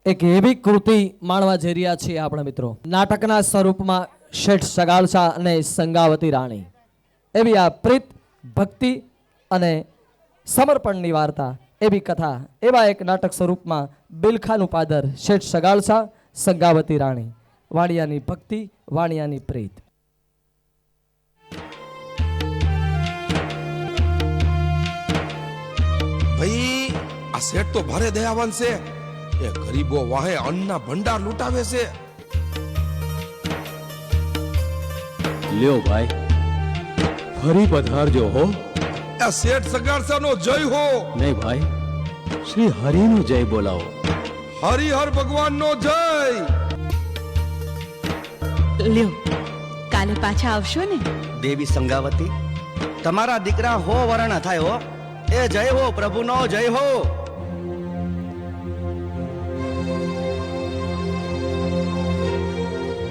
એક એવી કૃતિ માણવા જઈ રહ્યા છીએ આપણા મિત્રો, નાટકના સ્વરૂપમાં શેઠ સગાળસા અને સંગાવતી રાણી, એવી આ પ્રીત ભક્તિ અને સમર્પણની વાર્તા, એવી કથા, એવા એક નાટક સ્વરૂપમાં બિલખાનું પાદર શેઠ સગાળસા સંગાવતી રાણી, વાણિયાની ભક્તિ, વાણિયાની પ્રીત. ભાઈ આ શેઠ તો ભારે દયાવાન છે. એ ગરીબો વાહે અન્નના ભંડાર લૂંટાવે છે. લ્યો ભાઈ, ફરી પધારજો હો. આ શેઠ સગાળસાનો જય હો. નહીં ભાઈ, શ્રી હરિનો જય બોલાવો. હરિહર ભગવાનનો જય. લ્યો, કાલે પાછા આવશો ને? દેવી સંગાવતી, તમારા દીકરા હો વરણ થાય હો. એ જય હો, પ્રભુનો જય હો.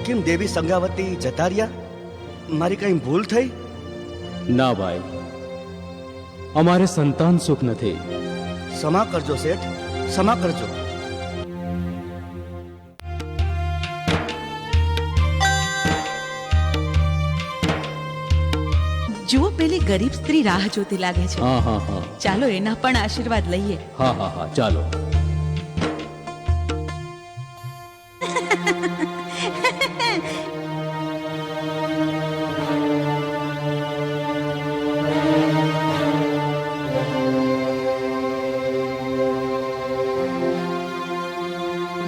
કેમ દેવી સંગાવતી જતા રહ્યા? મારી કઈ ભૂલ થઈ? ના ભાઈ, અમારે સંતાન સુખ નથી. ક્ષમા કરજો શેઠ, ક્ષમા કરજો. જુઓ, પેલી ગરીબ સ્ત્રી રાહ જોતી લાગે છે. હા હા હા, ચાલો એના પણ આશીર્વાદ લઈએ. હા હા હા, ચાલો.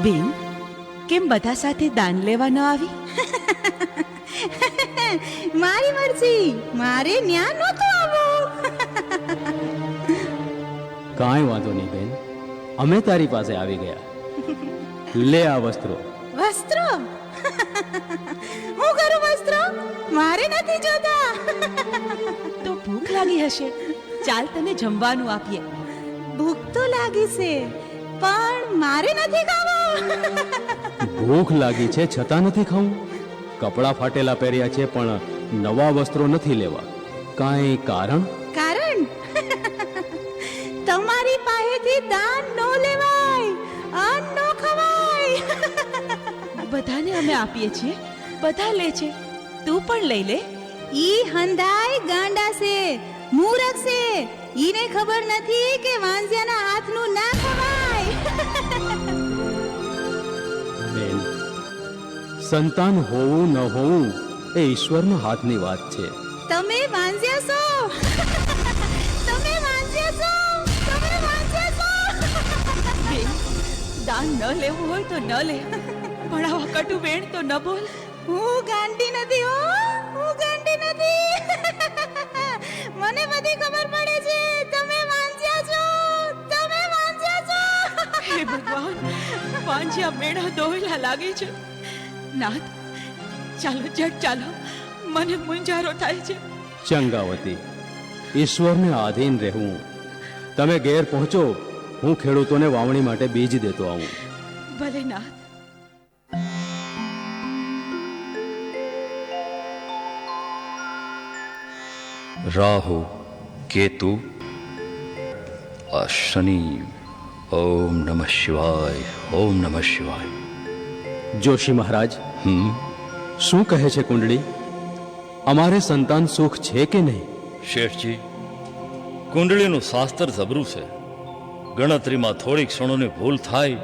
બેન, કેમ બધા સાથે દાન લેવા ન આવી? મારી મરજી, મારે ન્યા નહોતું આવવું. કાંઈ વાંધો નહીં બેન, અમે તારી પાસે આવી ગયા. લે આ વસ્ત્રો. વસ્ત્રો? હું કરું વસ્ત્રો? મારે નથી જોતા. તો ભૂખ લાગી હશે, ચાલ તને જમવાનું આપીએ. ભૂખ તો લાગી છે, પણ મારે નથી ખાવું. ભૂખ લાગી છે છતાં નથી ખાવું? કપડાં ફાટેલા પહેર્યા છે પણ નવા વસ્ત્રો નથી લેવા. કાંઈ કારણ? કારણ? તમારી પાસેથી દાન નો લેવાય, અન્ન નો ખવાય. બધાને અમે આપીએ છીએ, બધા લે છે, તું પણ લઈ લે. ઈ હંધાય ગાંડા છે, મૂરખ છે. ઈને ખબર નથી કે વાંઝિયાના હાથનું ના ખવાય. બેન, સંતાન હોવું ન હોવું એ ઈશ્વરના હાથની વાત છે. તમે વાંઝિયા છો. તમે વાંઝિયા છો. તમે વાંઝિયા છો. બેન, દાન ન લેવું હોય તો ન લે, પણ આવા કટુ વેણ તો ન બોલ. હું ગાંડી નથી હો, હું ગાંડી નથી. મને બધી ખબર પડે છે. તમે વાંઝિયા છો. તમે વાંઝિયા છો. હે ભગવાન, વાંજ્યા મેળા દોયલા લાગે છે. નાથ, ચાલો જટ ચાલો, મને મુંજારો થાય છે. ચંગાવતી, ઈશ્વરને આધીન રહેવું. તમે ઘેર પહોંચો, હું ખેડૂતોને વાવણી માટે બીજ દેતો આવું. ભલે નાથ. રાહુ, કેતુ, આ શનિ. ઓમ નમઃ શિવાય, ઓમ નમઃ શિવાય. જોશી મહારાજ, શું કહે છે કુંડળી? અમારે સંતાન સુખ છે કે નહીં? શેઠજી, કુંડળીનું શાસ્ત્ર જબરું છે. ગણતરીમાં થોડી ક્ષણોની ભૂલ થાય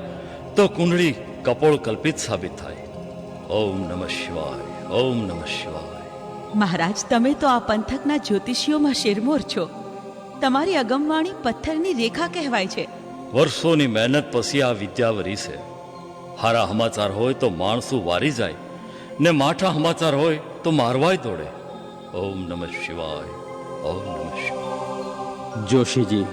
તો કુંડળી કપોળ કલ્પિત સાબિત થાય. ઓમ નમઃ શિવાય, ઓમ નમઃ શિવાય. મહારાજ, તમે તો આ પંથકના જ્યોતિષીઓમાં શિરમોર છો. તમારી અગમવાણી પથ્થરની રેખા કહેવાય છે. વર્ષોની મહેનત પછી આ વિદ્યા વરી છે. હારા સમાચાર હોય તો માણસું વારી જાય, ને માઠા સમાચાર હોય તો મારવાય દોડે. ઓમ નમઃ શિવાય, ઓમ નમઃ શિવાય. જોશીજી,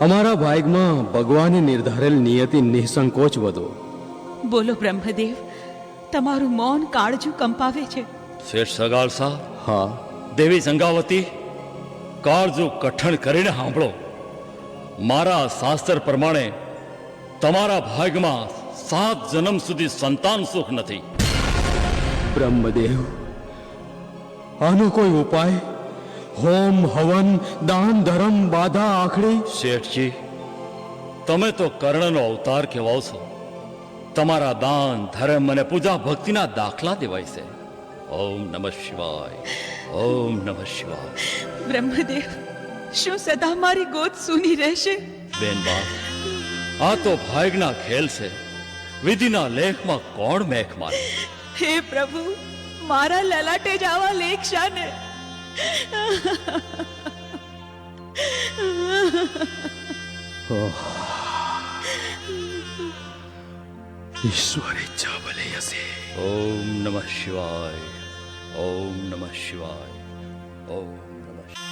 અમારા ભાગમાં ભગવાને નિર્ધારેલ નિયતિ નિસંકોચ વધો. બોલો બ્રહ્મદેવ, તમારું મૌન કાળજું કંપાવે છે. શેઠ સગાળસા, હા, દેવી સંગાવતી, કાળજુ કઠણ કરીને સાંભળો. મારા શાસ્ત્ર પ્રમાણે તમારા ભાગમાં 7 જન્મ સુધી સંતાન સુખ નથી. બ્રહ્મદેવ, આનો કોઈ ઉપાય? હોમ હવન દાન ધર્મ બાધા આખડી? શેઠજી, તમે તો કર્ણનો અવતાર કહેવાઓ છો. તમારા દાન ધર્મ અને પૂજા ભક્તિના દાખલા દેવાય છે. ઓમ નમઃ શિવાય, ઓમ નમઃ શિવાય. બ્રહ્મદેવ, શું સદા મારી ગોદ સૂની રહેશે? બેન બા, આ તો ભાગ્યના ખેલ છે. વિધિના લેખમાં કોણ મેખ મારે? હે પ્રભુ, મારા લલાટે જ આવા લેખ શાને? ઈશ્વર ઈચ્છા ભલે હશે. ઓમ નમઃ શિવાય, ઓમ નમઃ શિવાય, ઓમ નમઃ શિવાય.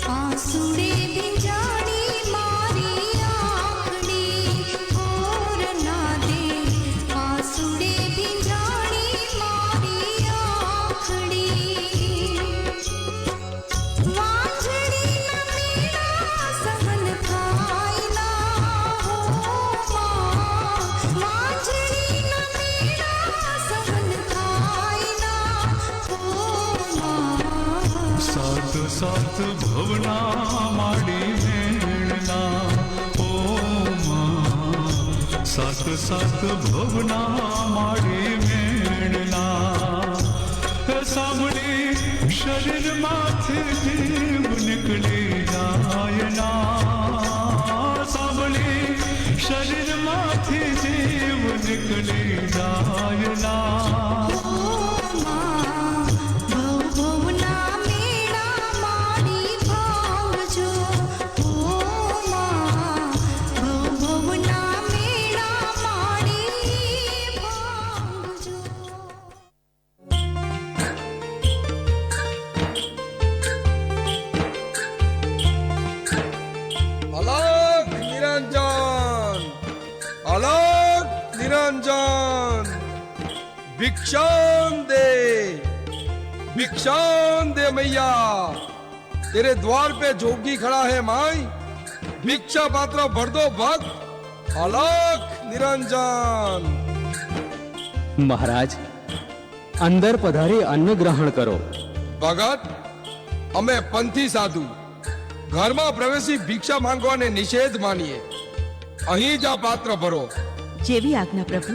આંસુડે ભીંજાણી મારી આંખડી ઓર ના દે, આંસુડે ભીંજાણી મારી આંખડી. વાંજળીના મેળા સહન થાય ના હો માં, વાંજળીના મેળા સહન થાય ના હો માં. સાત સાત ભવના માડી મેળના ઓ માં, સાત સાત ભવના માડી મેળના. સાંભળી શરીરમાંથી જીવ નીકળી જાયના, સાંભળી શરીરમાંથી જીવ નીકળી જાયના. ભવના મેળા માડી ભાંગજો ઓ માં, ભવના મેળા માડી ભાંગજો. અલગ નિરંજન, અલગ નિરંજન. भिक्षाम दे, भिक्षाम दे मैया. तेरे द्वार पे जोगी खड़ा है माई, भिक्षा पात्र भर दो भक्त. अलग निरंजन. મહારાજ, અંદર પધારી અન્ન ગ્રહણ કરો. ભગત, અમે પંથી સાધુ ઘરમાં પ્રવેશી ભિક્ષા માંગવાને નિષેધ માનીએ. અહીં જ આ પાત્ર ભરો. જેવી આજ્ઞા પ્રભુ.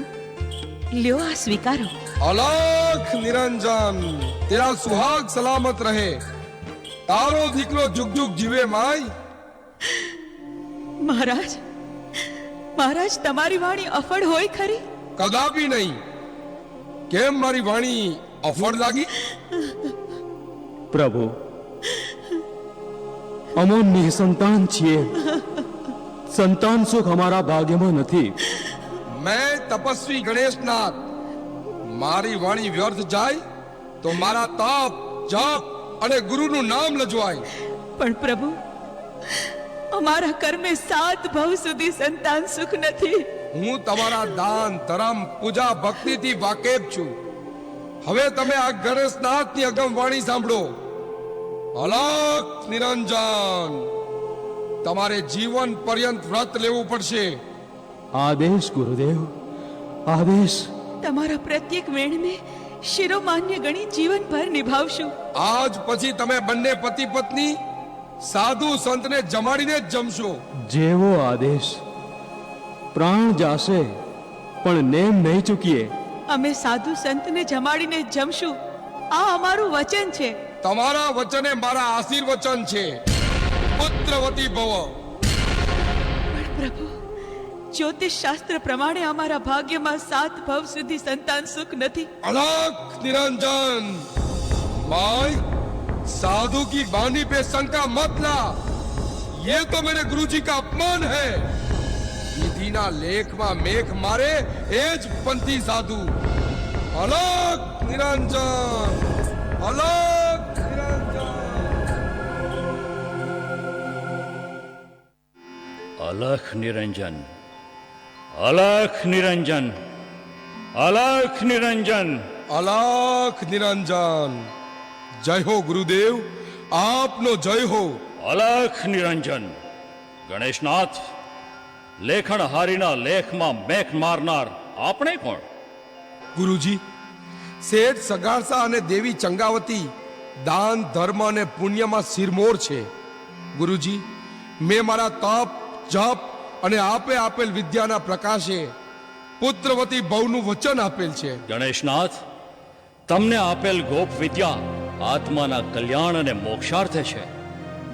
લ્યો, આ સ્વીકારો. अलग निरंजन. तेरा सुहाग सलामत रहे. तारो દીકરો જુગ જુગ જીવે માય. મહારાજ, મહારાજ, તમારી વાણી અફળ હોય ખરી? કદાપી નહીં. કેમ મારી વાણી અફળ લાગી? પ્રભુ, અમો નિસંતાન છીએ. સંતાન સુખ અમારા ભાગ્યમાં નથી. મેં તપસ્વી ગણેશનાથ. મારી વાણી વ્યર્થ જાય તો મારા તપ, જપ અને ગુરુનું નામ લજવાય. પણ પ્રભુ, અમારા કર્મે 7 ભવ સુધી સંતાન સુખ નથી. હું તમારા દાન, ધર્મ, પૂજા, ભક્તિથી વાકેફ છું. હવે તમે આ ગણેશનાથની અગમ વાણી સાંભળો. અલગ નિરંજન. તમારે જીવન પર્યંત વ્રત લેવું પડશે. આદેશ ગુરુદેવ, આદેશ. તમારા પ્રત્યેક વેણને શિરોમાન્ય ગણી જીવનભર નિભાવશું. આજ પછી તમે બંને પતિ પત્ની સાધુ સંતને જમાડીને જ જમશો. જેવો આદેશ. પ્રાણ જાશે પણ નેમ નહીં ચૂકીએ. અમે સાધુ સંતને જમાડીને જ જમશું. આ અમારું વચન છે. તમારા વચને મારા આશીર્વચન છે. પુત્રવતી ભવ. પણ પ્રભુ, જ્યોતિષ શાસ્ત્ર પ્રમાણે અમારા ભાગ્યમાં 7 ભવ સુધી સંતાન સુખ નથી. अलग निरंजन. माय, साधु की वाणी पे शंका मत ला. ये तो मेरे गुरुजी का अपमान है. विधिना लेख में मेख मारे एज पंथी साधु. अलग निरंजन, अलग निरंजन. અલખ નિરંજન, અલખ નિરંજન, અલખ નિરંજન. अलग निरंजन. जय हो गुरुदेव, आपनो जय हो. અલખ નિરંજન, ગણેશનાથ, લેખણ હારીના લેખમાં મેખ મારનાર આપણે કોણ? ગુરુજી, શેઠ સગારસા અને દેવી ચંગાવતી દાન ધર્મ અને પુણ્યમાં શિરમોર છે. ગુરુજી, મેં મારા તપ જપ અને આપે આપેલ વિદ્યાના પ્રકાશે પુત્રવતી ભવનું વચન આપેલ છે. ગણેશનાથ, તમને આપેલ ગોપ વિદ્યા આત્માના કલ્યાણ અને મોક્ષાર્થે છે,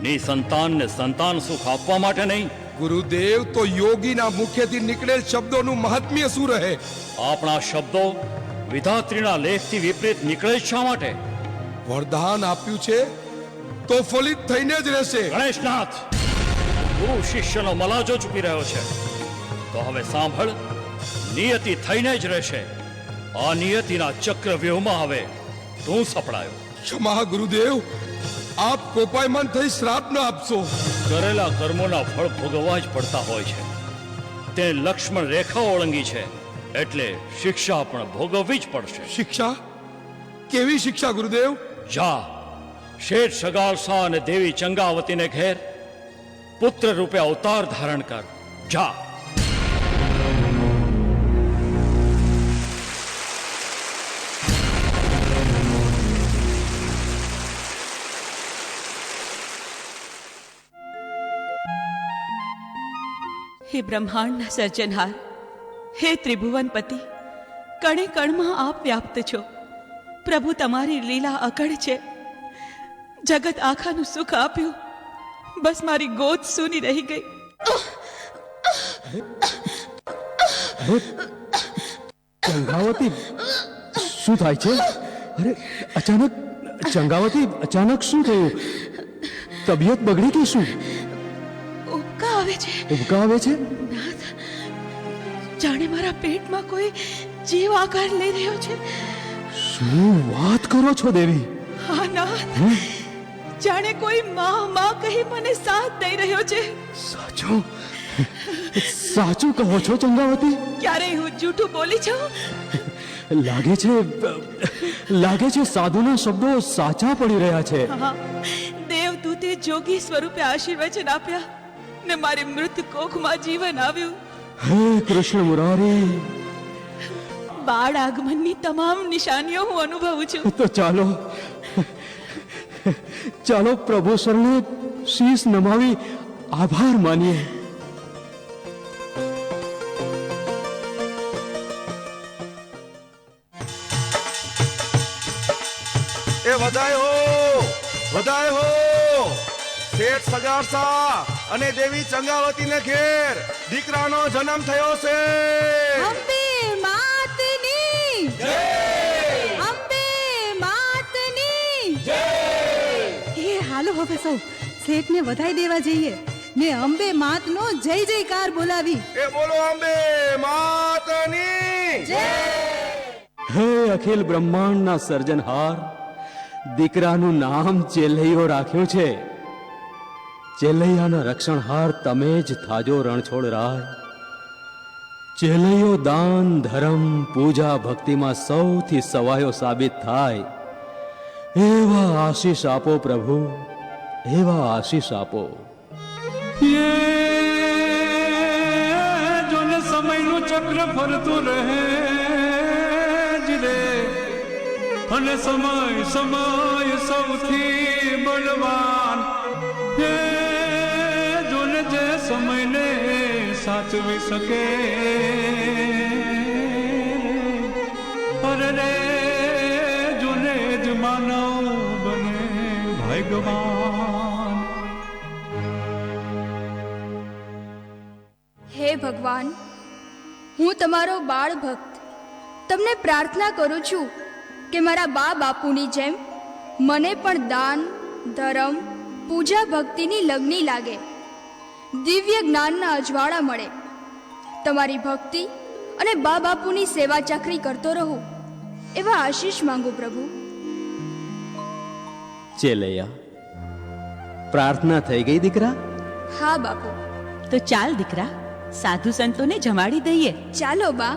નિસંતાનને સંતાન સુખ આપવા માટે નહીં. ગુરુદેવ, તો યોગીના મુખેથી નીકળેલ શબ્દોનું મહાત્મ્ય શું રહે? આપણા શબ્દો વિધાત્રીના લેખથી વિપરીત નીકળે જ શા માટે? વરદાન આપ્યું છે તો ફલિત થઈને જ રહેશે. ગણેશનાથ, ગુરુ શિષ્યનો મલાજો ચૂકી રહ્યો છે, તો હવે સાંભળ, નિયતિ થઈને જ રહેશે. આ નિયતિના ચક્રવ્યૂહમાં હવે તું સપડાયો. ક્ષમા ગુરુદેવ, આપ કોપાયમાન થઈ શ્રાપ ન આપશો. કરેલા કર્મોના ફળ ભોગવવા જ પડતા હોય છે. તે લક્ષ્મણ રેખા ઓળંગી છે, એટલે શિક્ષા પણ ભોગવવી જ પડશે. શિક્ષા? કેવી શિક્ષા ગુરુદેવ? જા, શેઠ સગારસા અને દેવી ચંગાવતીને ઘેર પુત્ર રૂપે અવતાર ધારણ કર. જા. હે બ્રહ્માંડના સર્જનહાર, હે ત્રિભુવનપતિ, કણે કણમાં આપ વ્યાપ્ત છો. પ્રભુ, તમારી લીલા અકળ છે. જગત આખાનું સુખ આપ્યું, બસ મારી ગોદ સૂની રહી ગઈ. ચંગાવતી, શું થાય છે? અરે અચાનક ચંગાવતી, અચાનક શું થયું? તબિયત બગડી કે શું? ઉબકા આવે છે. ઉબકા આવે છે? નાથ, જાણે મારા પેટમાં કોઈ જીવ આકાર લઈ રહ્યો છે. શું વાત કરો છો દેવી? હા નાથ, જાણે કોઈ માં કહી મને સાથ દઈ રહ્યો છે. સાચું સાચું કહો છો ચંગાવતી? ક્યારેય હું જૂઠું બોલી છું? લાગે છે સાધુના શબ્દો સાચા પડી રહ્યા છે. હા, દેવદૂતે જોગી સ્વરૂપે આશીર્વચન આપ્યા ને મારી મૃત કોખમાં જીવન આવ્યું. હે કૃષ્ણ મુરારી, બાળ આગમનની તમામ નિશાનીઓ હું અનુભવું છું. તો ચાલો પ્રભુ શરણે શીશ નમાવી આભાર માનીએ. એ વધાય હો શેઠ સગારસા અને દેવી ચંગાવતીને ઘેર દીકરાનો જન્મ થયો છે. અંબે માતની જય! અંબે માતની જય! એ હાલો હવે સૌ શેઠને વધાઈ દેવા જઈએ ને અંબે માતનો જય જયકાર બોલાવી. એ બોલો અંબે માતની જય! હે અખિલ બ્રહ્માંડના સર્જનહાર, દીકરાનું નામ ચેલૈયો રાખ્યું છે. ચેલૈયાના રક્ષણહાર તમે જ થાજો રણછોડ રાય. ચેલૈયો દાન ધર્મ પૂજા ભક્તિમાં સૌથી સવાયો સાબિત થાય એવા આશીષ આપો પ્રભુ, એવા આશીષ આપો. જોને સમયનું ચક્ર ફરતું રહે જ રે, અને સમય સૌથી બળવાન. હે જોને જે સમયને સાચવી શકે, અરે રે જોને જ માનવ બને ભાગ્યવાન. હે ભગવાન, હું તમારો બાળ ભક્ત તમને પ્રાર્થના કરું છું કે મારા બા બાપુની જેમ મને પણ દાન ધર્મ પૂજા ભક્તિની લગ્ની લાગે, દિવ્ય જ્ઞાનના અજવાળા મળે. તમારી ભક્તિ અને બા બાપુની સેવા ચાકરી કરતો રહું એવા આશીષ માંગુ પ્રભુ. ચેલૈયા, પ્રાર્થના થઈ ગઈ દીકરા? હા બાપુ. તો ચાલ દીકરા, સાધુ સંતોને જમાડી દઈએ. ચાલો બા.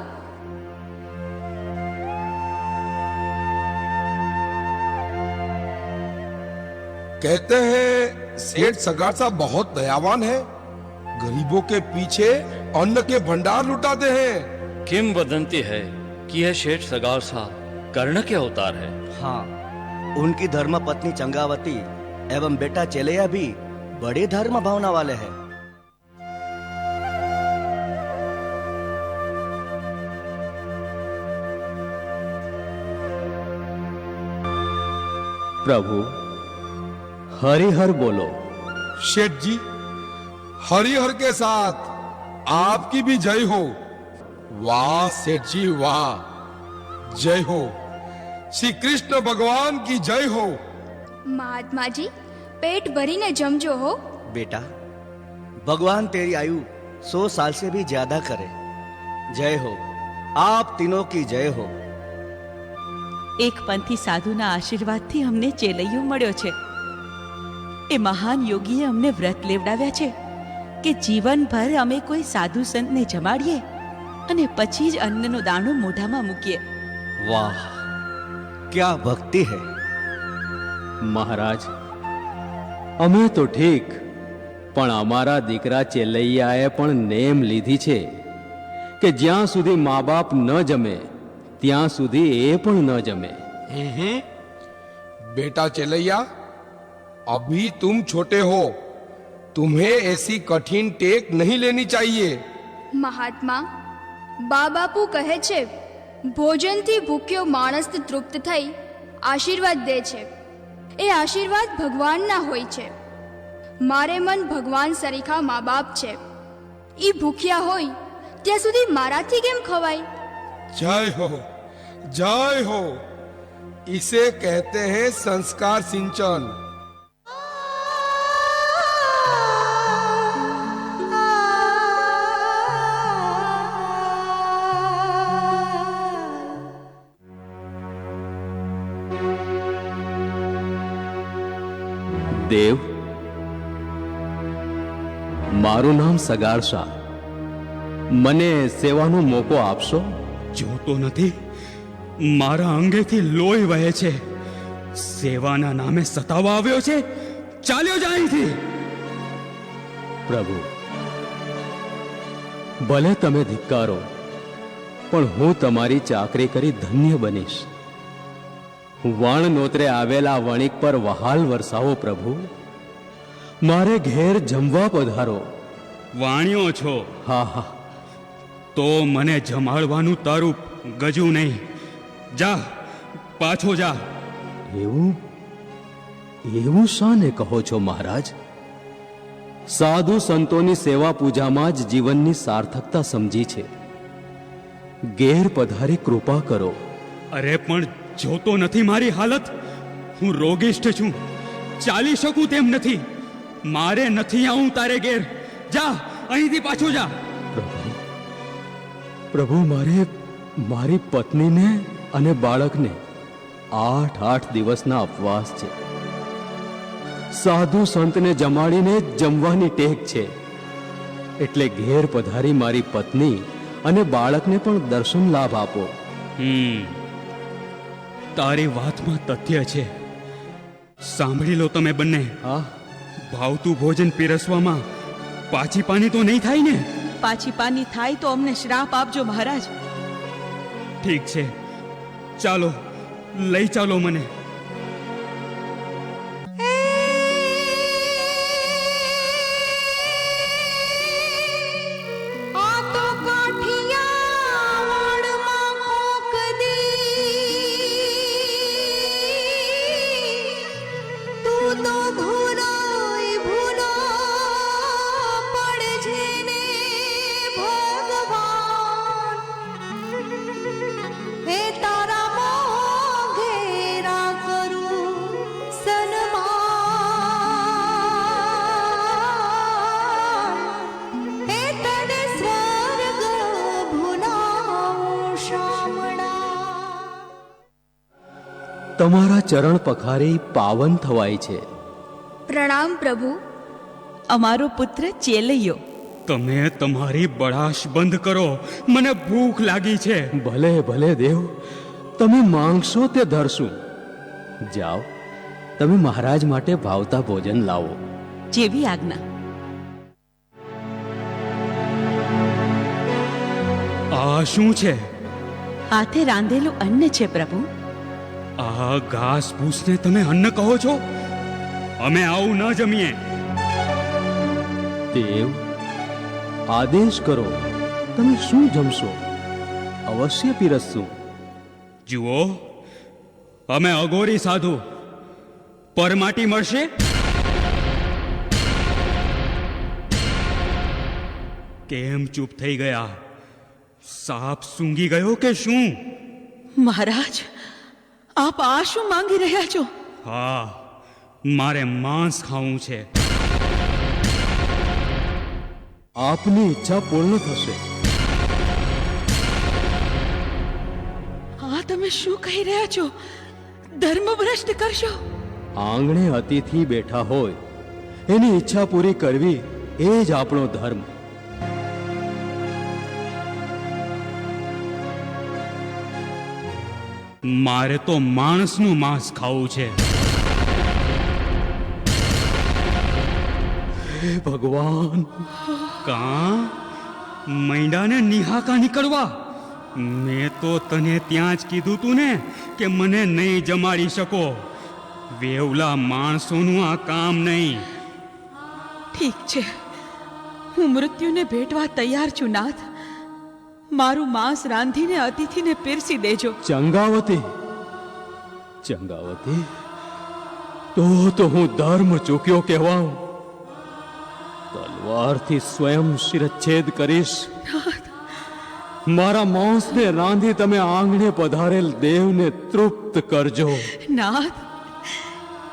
कहते हैं सेठ सगारसा बहुत दयावान है, गरीबों के पीछे अन्न के भंडार लुटाते हैं। किंवदंती है कि यह शेठ सगावसा कर्ण के अवतार है। हाँ, उनकी धर्म पत्नी चंगावती एवं बेटा चेलैया भी बड़ी धर्म भावना वाले हैं। प्रभु हरिहर बोलो। शेठ जी, हरिहर के साथ आपकी भी जय हो। वाह सेठ जी वाह, जय हो। श्री कृष्ण भगवान की जय हो। महात्माजी पेट भरीने जमजो हो। बेटा, भगवान तेरी आयु 100 साल से भी ज्यादा करे। जय हो, आप तीनों की जय हो। એક પંથી સાધુના આશીર્વાદથી અમને ચેલૈયો મળ્યો છે. એ મહાન યોગીએ અમને વ્રત લેવડાવ્યા છે કે જીવનભર અમે કોઈ સાધુ સંતને જમાડીએ અને પછી જ અન્નનો દાણો મોઢામાં મૂકીએ. वाह, क्या भक्ति है। महाराज અમે તો ઠીક, પણ અમારા દીકરા ચેલૈયાએ પણ નેમ લીધી છે કે જ્યાં સુધી મા બાપ ન જમે ત્યાં સુધી એ પણ ન જમે. बेटा चेलैया, अभी तुम छोटे हो, तुम्हें ऐसी कठिन टेक नहीं लेनी चाहिए। મહાત્મા, બા બાપુ કહે છે ભોજનથી ભૂખ્યો માણસ તૃપ્ત થઈ આશીર્વાદ દે છે. એ આશીર્વાદ ભગવાનના હોય છે. મારે મન ભગવાન સરીખા મા બાપ છે. એ ભૂખ્યા હોય ત્યાં સુધી મારાથી કેમ ખવાય? जय हो, जय हो। इसे कहते हैं संस्कार सिंचन। દેવ, મારું નામ સગારશા. મને સેવાનો મોકો આપશો? જોતો નથી, મારા અંગેથી લોહી વહે છે. સેવાના નામે સતાવા આવ્યો છે, ચાલ્યો જા અહીંથી. પ્રભુ, ભલે તમે ધિક્કારો, પણ હું તમારી ચાકરી કરી ધન્ય બનીશ. વણ નોતરે આવેલા વણિક પર વહાલ વરસાવો પ્રભુ. મારે ઘેર જમવા પધારો. વાણ્યો છો હા હા, તો મને જમાડવાનું તારું ગજું નહીં. જા, પાછો જા. એવું એવું શાને કહો છો મહારાજ? સાધુ સંતોની સેવા પૂજામાં જ જીવનની સાર્થકતા સમજી છે. ઘેર પધારી કૃપા કરો. અરે પણ જોતો નથી મારી હાલત. હું રોગિષ્ઠ છું, ચાલી શકું તેમ નથી. મારે નથી આવું તારે ઘેર. જા, અહીંથી પાછો જા. પ્રભુ, પ્રભુ, મારી પત્નીને અને બાળકને 8 દિવસના ઉપવાસ છે. સાધુ સંતને જમાડીને જ જમવાની ટેક છે. એટલે ઘેર પધારી મારી પત્ની અને બાળકને પણ દર્શન લાભ આપો. તારી વાતમાં તથ્ય છે. સાંભળી લો તમે બંને. હા, ભાવતું ભોજન પીરસવામાં પાછી પાની તો નહીં થાય ને? પાછી પાની થાય તો અમને શ્રાપ આપજો મહારાજ. ઠીક છે, ચાલો, લઈ ચાલો મને. આ તો કાઠિયાવાડમાં કોક દી તું તો ભૂલોય ભૂલો પડજે ને ભગવાન. હે તારા મોઘેરા કરું સન્માન. હે તને સ્વર્ગ ભૂલાવું શામળા. તમારા ચરણ પખારી પાવન થવાય છે. પ્રણામ પ્રભુ. અમારો પુત્ર ચેલૈયો. તમે તમારી બળાશ બંધ કરો, મને ભૂખ લાગી છે. ભલે ભલે દેવ, તમે માંગશો તે ધરશું. જાઓ, તમે મહારાજ માટે ભાવતા ભોજન લાવો. જેવી આજ્ઞા. આ શું છે? હાથે રાંધેલું અન્ન છે પ્રભુ. આ ઘાસ ફૂસને તમે અન્ન કહો છો? અમે આવું ન જમીએ. દેવ, આદેશ કરો, તમે શું જમશો? અવશ્ય પીરસશું. જુઓ, અમે અઘોરી સાધુ, પરમાટી મળશે? કેમ ચૂપ થઈ ગયા? સાપ સૂંઘી ગયો કે શું? મહારાજ, આપ આ શું માંગી રહ્યા છો? હા, મારે માંસ ખાવું છે. આપની ઈચ્છા પૂર્ણ થશે. આ તમે શું કહી રહ્યા છો? ધર્મ ભ્રષ્ટ કરશો? આંગણે અતિથિ બેઠા હોય એની ઈચ્છા પૂરી કરવી એ જ આપણો ધર્મ. મારે તો માણસનું માંસ ખાવું છે. હે ભગવાન! કાં મૈડાને નિહાકા નીકળવા? મેં તો તને ત્યાં જ કીધું તું ને કે મને નહીં જમાડી શકો. વેવલા માણસોનું આ કામ નહીં. ઠીક છે, હું મૃત્યુને ભેટવા તૈયાર છું નાથ. મારું માંસ રાંધીને અતિથિને પીરસી દેજો. ચંગાવતી, ચંગાવતી, તો હું ધર્મ ચૂક્યો કહેવાઉં. તલવારથી સ્વયં શિરચ્છેદ કરીશ. મારા માંસને રાંધી તમે આંગણે પધારેલ દેવને તૃપ્ત કરજો. નાથ,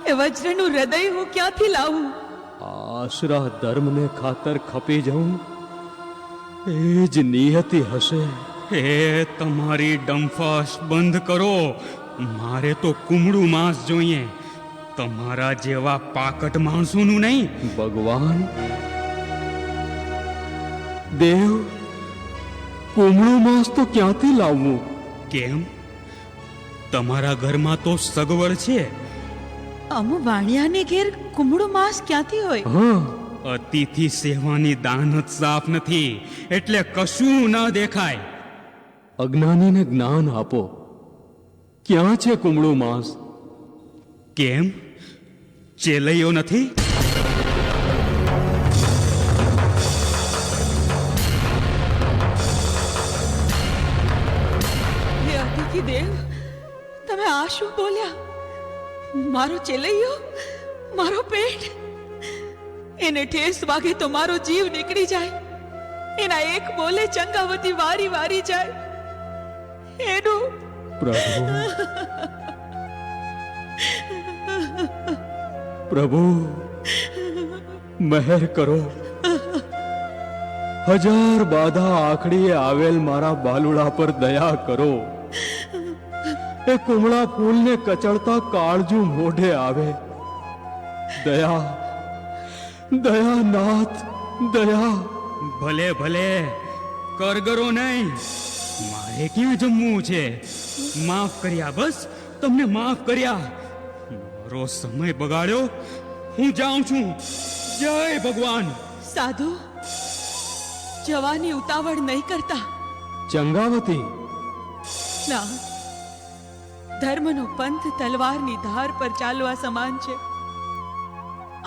એ વજ્રનું હૃદય હું ક્યાંથી લાવું? આશરા ધર્મને ખાતર ખપી જાઉં એ જ નિયતિ હશે. એ તમારી ડંફાશ બંધ કરો. મારે તો કુમળું માંસ જોઈએ, તમારા જેવા પાકટ માણસોનું નહીં. ભગવાન, દેવ, કુમળું માંસ તો ક્યાંથી લાવવું? કેમ? તમારા ઘરમાં તો સગવડ છે. અમુ વાણિયાને ઘેર કુમળું માંસ ક્યાંથી હોય? હા, અતિથિ સેવાની દાનત સાફ નથી, એટલે કશું ન દેખાય. અજ્ઞાનીને જ્ઞાન આપો. ક્યાં છે કુમળું માંસ? કેમ? ચેલૈયો નથી? હે અતિથિ દેવ, તમે આ શું બોલ્યા? મારો ચેલૈયો, મારો પેટ, એને ઠેસ વાગે તો મારો જીવ નીકળી જાય. એના એક બોલે ચંગાવતી વારી વારી જાય. એનું પ્રભુ, પ્રભુ, મહેર કરો. 1000 બાધા આખડીએ આવેલ મારા બાલુડા પર દયા કરો. એ કુમળા ફૂલને કચડતા કાળજું મોઢે આવે. દયા, દયા નાથ, દયા. ભલે ભલે, કરગરો નહીં. મારે ક્યાં જમવું છે? માફ કર્યા, બસ તમને માફ કર્યા. મારો સમય બગાડ્યો, હું જાઉં છું. જય ભગવાન. સાધુ, જવાની ઉતાવળ નહીં કરતા. ચંગાવતી, ના, ધર્મનો પંથ તલવારની ધાર પર ચાલવા સમાન છે.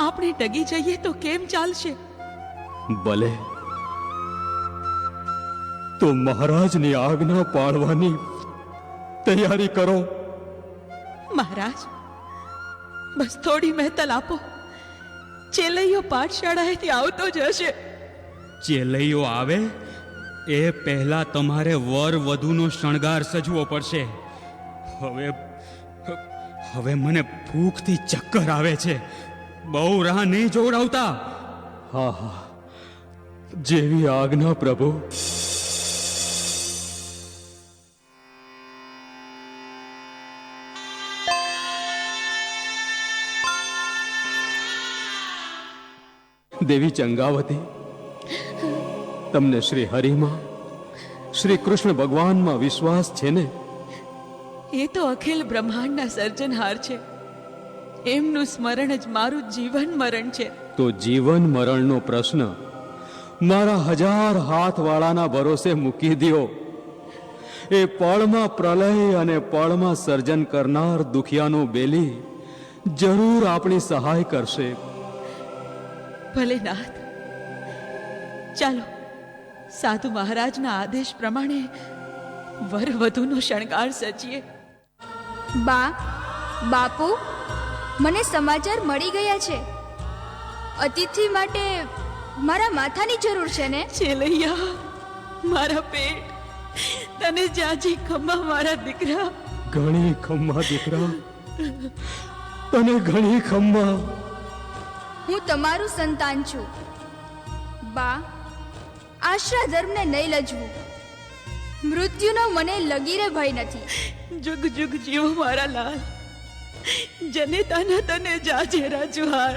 આપણે ડગી જઈએ તો કેમ ચાલશે? ભલે, તો મહારાજની આજ્ઞા પાળવાની તૈયારી કરો. મહારાજ, બસ થોડી મહેતલ આપો. ચેલૈયો પાઠશાળાએથી આવતો જ હશે. ચેલૈયો આવે એ પહેલા તમારે વર વધુનો શણગાર સજવો પડશે. હવે મને ભૂખથી ચક્કર આવે છે. બહુ રાહ નહીં જોવડાવતા. હા હા, જેવી આજ્ઞા પ્રભુ. દેવી ચંગાવતી, તમને શ્રી હરિમાં, શ્રી કૃષ્ણ ભગવાનમાં વિશ્વાસ છે ને? એ તો અખિલ બ્રહ્માંડના સર્જનહાર છે. એમનું સ્મરણ જ મારું જીવન મરણ છે. તો જીવન મરણનો પ્રશ્ન મારા 1000 હાથવાળાના ભરોસે મૂકી દ્યો. એ પળમાં પ્રલય અને પળમાં સર્જન કરનાર દુખિયાનું બેલી જરૂર આપણી સહાય કરશે. ભલે નાથ, ચાલો સાધુ મહારાજના આદેશ પ્રમાણે વર વધુનો શણગાર સજીએ. બા, બાપુ, મને સમાચાર મળી ગયા છે. અતિથિ માટે મારા માથાની જરૂર છે ને? ચેલૈયા, મારા પેટ, તને જાજી ખમ્મા મારા દીકરા. ઘણી ખમ્મા દીકરા, તને ઘણી ખમ્મા. હું તમારું સંતાન છું. બા, આશરા ધર્મને નહીં લજવું. મૃત્યુનો મને લગીરે ભય નથી. જુગ જુગ જીવો મારા લાલ. જનેતાના તને જાજેરા જુહાર.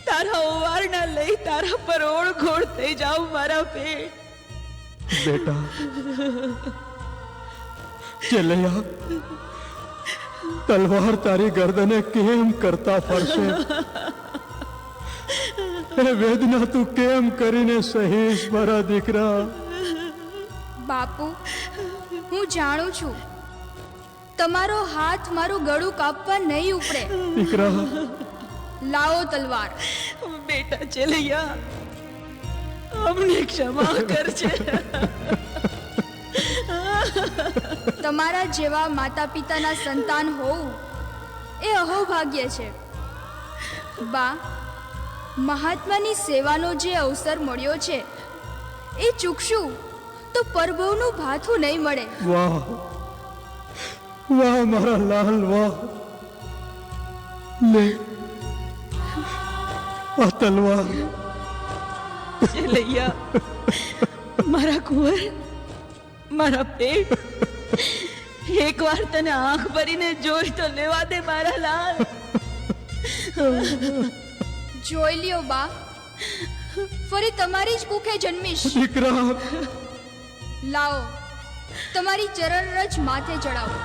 તારા ઓવારના લઈ તારા પર ઓળઘોળ થઈ જાઉં મારા પેટ. બેટા ચેલૈયા, તલવાર તારી ગરદને કેમ કરતા ફરશે? એ વેદના તું કેમ કરીને સહીશ મારા દીકરા? બાપુ, હું જાણું છું તમારો હાથ મારું ગળું કાપવા નહીં ઉપડે. દીકરા, લાવો તલવાર. બેટા ચેલૈયા, અમને ક્ષમા કરજે. તમારા જેવા માતા પિતાના સંતાન હોવું એ અહોભાગ્ય છે. બા, મહાત્માની સેવાનો જે અવસર મળ્યો છે એ ચૂકશું તો પરભવનું ભાથું નહીં મળે. વાહ વાહ મારા લાલ, વાહ. લે આ તલવાર. ચેલૈયા, મારા કુંવર, મારા પેટ, એકવાર તને આંખ ભરીને જોઈ તો લેવા દે મારા લાલ. જોઈ લ્યો બા, ફરી તમારી જ કુખે જન્મીશ. દીકરા, લાવો, તમારી ચરણ રજ માથે ચડાવો.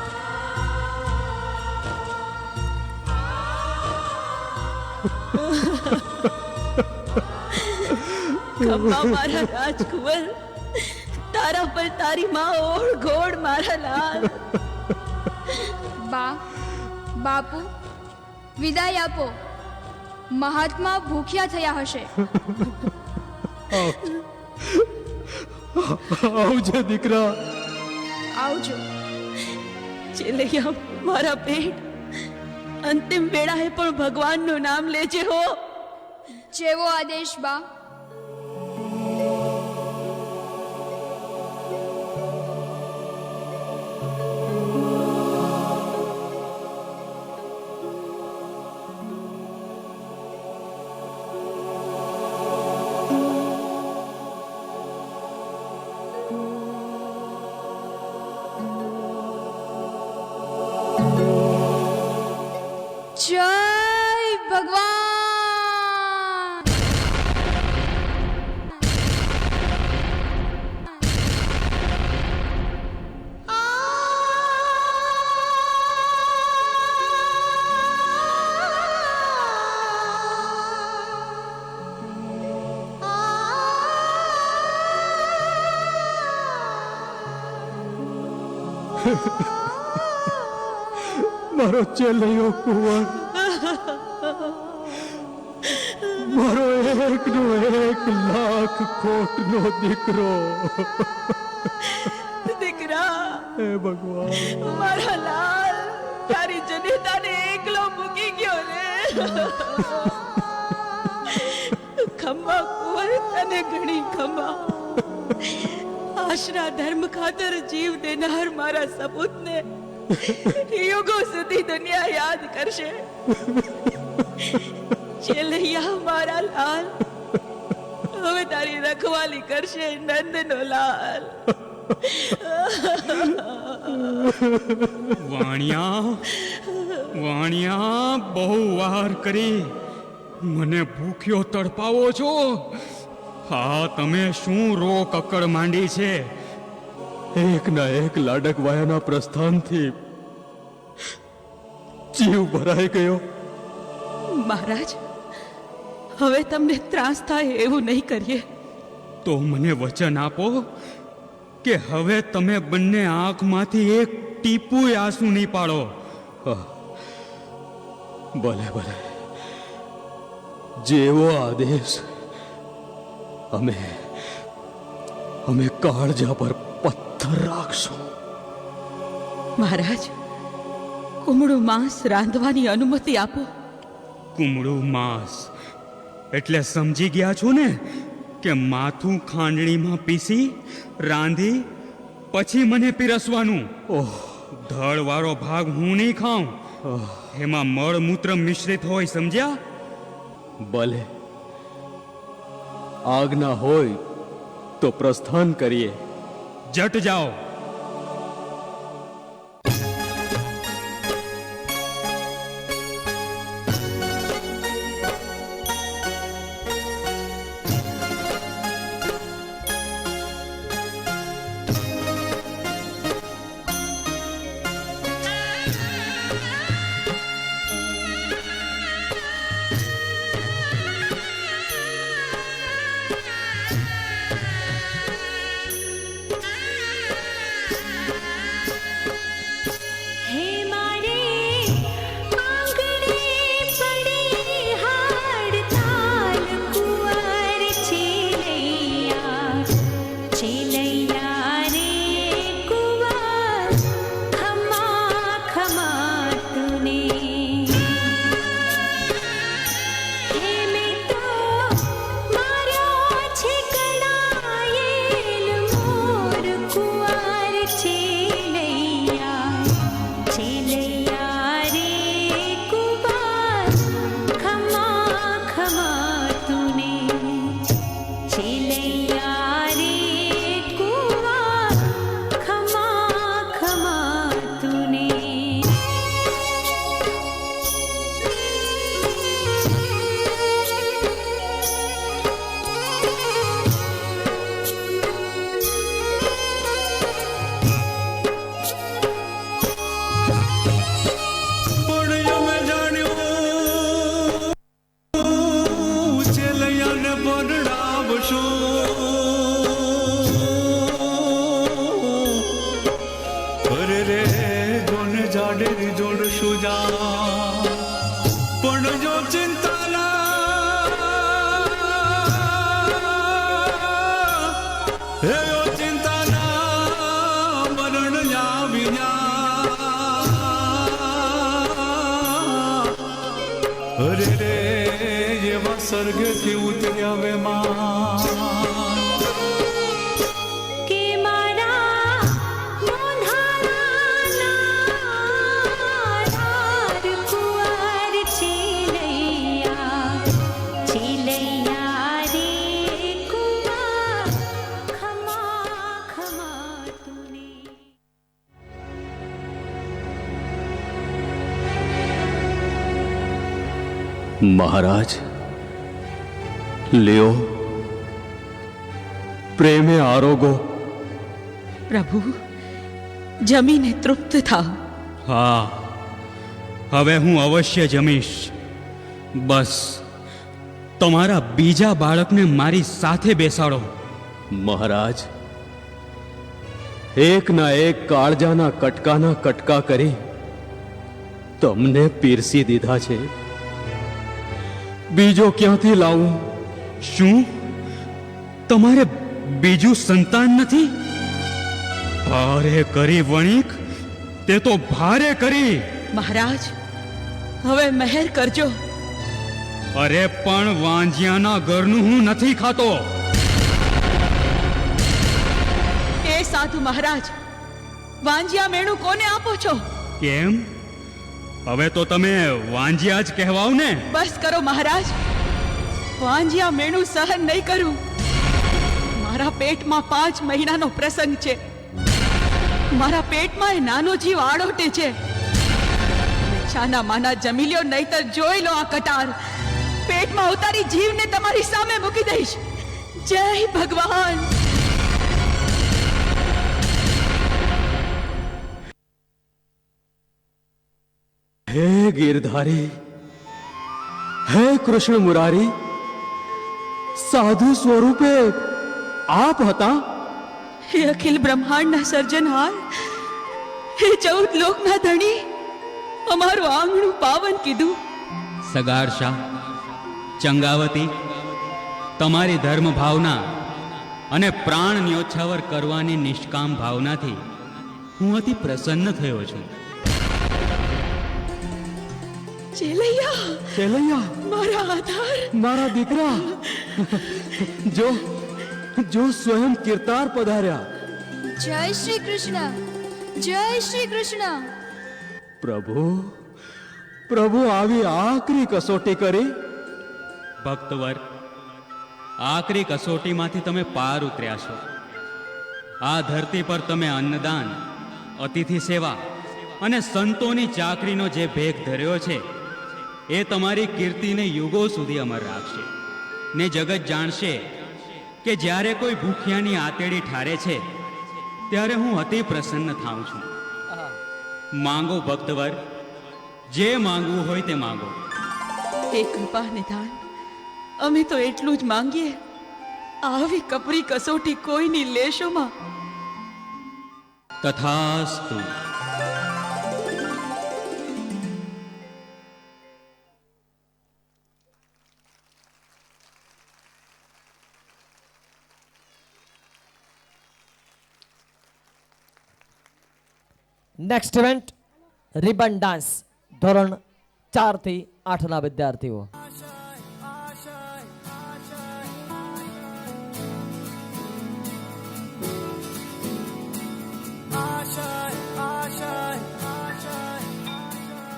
ખમ્મા મારા રાજકુંવર, તારા પર તારી માં ઓળ ઘોડ મારા લાલ. બા, બાપુ, વિદાય આપો. મહાત્મા ભૂખ્યા થયા હશે. આવજે દીકરા. આવજો. ચેલૈયા, મારા પેટ, અંતિમ વેળાએ પણ ભગવાનનું નામ લેજે હો. જેવો આદેશ બા. જય ભગવાન. મારો ચેલૈયો કુંવર, મારો 1,01,00,000 કોટનો દીકરો. દીકરા, હે ભગવાન, મારા લાલ, તારી જનેતાને એકલો મૂકી ગયો રે. ખમ્મા કુંવર, તને ઘણી ખમ્મા. આશરા ધર્મ ખાતર જીવ દેનાર મારા સપૂતને યુગો સુધી દુનિયા યાદ કરશે. ચેલૈયા, મારા લાલ, હવે તારી રખવાલી કરશે નંદનો લાલ. વાણિયા, વાણિયા, બહુ વાર કરી મને ભૂખ્યો તડપાવો છો. હા, તમે શું રો કકડ માંડી છે? એકના એક લાડકવાયાના પ્રસ્થાનથી જીવ ભરાઈ ગયો. મહારાજ, હવે તમને ત્રાસ થાય એવું નહીં કરીએ. તો મને વચન આપો કે હવે તમે બંને આંખમાંથી એક ટીપુય આંસુ નહીં પાડો. ભલે ભલે, જેવો આદેશ. અમે અમે કાળજા પર પથ્થર રાખશું. મહારાજ, કુમળું માંસ રાંધવાની અનુમતિ આપો. કુમળું માંસ એટલે સમજી ગયા છો ને કે માથું ખાંડણીમાં પીસી રાંધી પછી મને પીરસવાનું. ઓહ, ધળવાળો ભાગ હું નહીં ખાઉં. એમાં મળમૂત્ર મિશ્રિત હોય, સમજ્યા? ભલે, આજ્ઞા હોય તો પ્રસ્થાન કરીએ. જટ જાઓ. મહારાજ, લ્યો, પ્રેમે આરોગો. પ્રભુ, જમીને તૃપ્ત થાવ. હા, હવે હું અવશ્ય જમીશ. બસ તમારા બીજા બાળકને મારી સાથે બેસાડો. મહારાજ, એકના એક કાળજાના કટકાના કટકા કરી તમને પીરસી દીધા છે. બીજો ક્યાંથી લાવું? શું તમારે બીજું સંતાન નથી? ભારે કરી વણિક, તે તો ભારે કરી. મહારાજ, હવે મહેર કરજો. અરે પણ વાંજિયાના ઘરનું હું નથી ખાતો. એ સાધુ મહારાજ, વાંજિયા મેણું કોને આપો છો? કેમ, હવે તો તમે વાંજિયા જ કહેવાવ ને? બસ કરો મહારાજ, વાંજિયા મેણું સહન નહીં કરું. મારા પેટમાં 5 મહિનાનો પ્રસંગ છે. મારા પેટમાં એ નાનો જીવ આડોટે છે. છાના માના જમી લ્યો, નહીતર જોઈ લો આ કટાર. પેટમાં ઉતારી જીવને તમારી સામે મૂકી દઈશ. જય ભગવાન. હે ગીરધારી, હે કૃષ્ણ મુરારી, સાધુ સ્વરૂપે આપ હતા? हे अखिल ब्रह्मांडના સર્જનહાર, हे 14 લોકના ધણી, અમારું આંગણું પાવન કીધું. સગાડશા, ચંગાવતી, તમારી ધર્મ ભાવના અને પ્રાણ ન્યોછાવર કરવાની નિષ્કામ ભાવનાથી હું અતિ પ્રસન્ન થયો છું. ચેલૈયા, ચેલૈયા, મારા આધાર, મારા દીકરા, જો જો સ્વયં કીર્તાર પધાર્યા. જય શ્રી કૃષ્ણ, જય શ્રી કૃષ્ણ. પ્રભુ, પ્રભુ આવી આકરી કસોટી કરી. ભક્તવર, આકરી કસોટીમાંથી તમે પાર ઉતર્યા છો. આ ધરતી પર તમે અન્નદાન, અતિથિ સેવા અને સંતોની ચાકરીનો જે ભેગ ધર્યો છે એ તમારી કીર્તિને યુગો સુધી અમર રાખશે. ને જગત જાણશે કે જ્યારે કોઈ ભૂખ્યાની આતેડી ઠારે છે ત્યારે હું અતિ પ્રસન્ન થાઉં છું. માંગો ભક્તવર, જે માંગવું હોય તે માંગો. હે કૃપા નિધાન, અમે તો એટલું જ માંગીએ, આવી કપરી કસોટી કોઈની લેશોમાં. તથાસ્તુ. નેક્સ્ટ ઇવેન્ટ રિબન ડાન્સ, ધોરણ 4 થી 8 ના વિદ્યાર્થીઓ.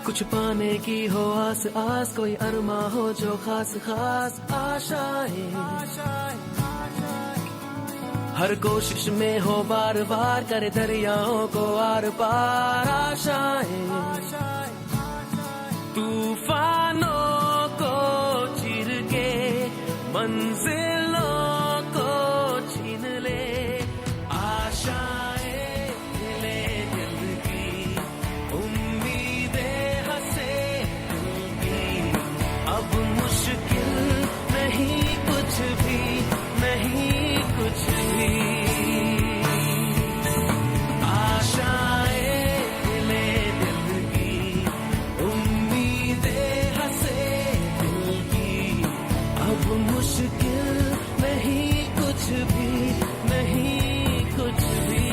कुछ पाने की हो आस आस, कोई अरमा हो जो खास खास आशाएं, हर कोशिश में हो बार बार, करे दरियाओं को आर पार आशाएं, तूफानों को चीर के मंजिलों को छीन ले आशाएं, ले दिल की उम्मीदें हंसे दिल की, अब मुश्किल नहीं कुछ भी, नहीं कुछ भी, आशाएं ले दिल की उम्मीदें हंसे दिल की, अब मुश्किल नहीं कुछ भी, नहीं कुछ भी.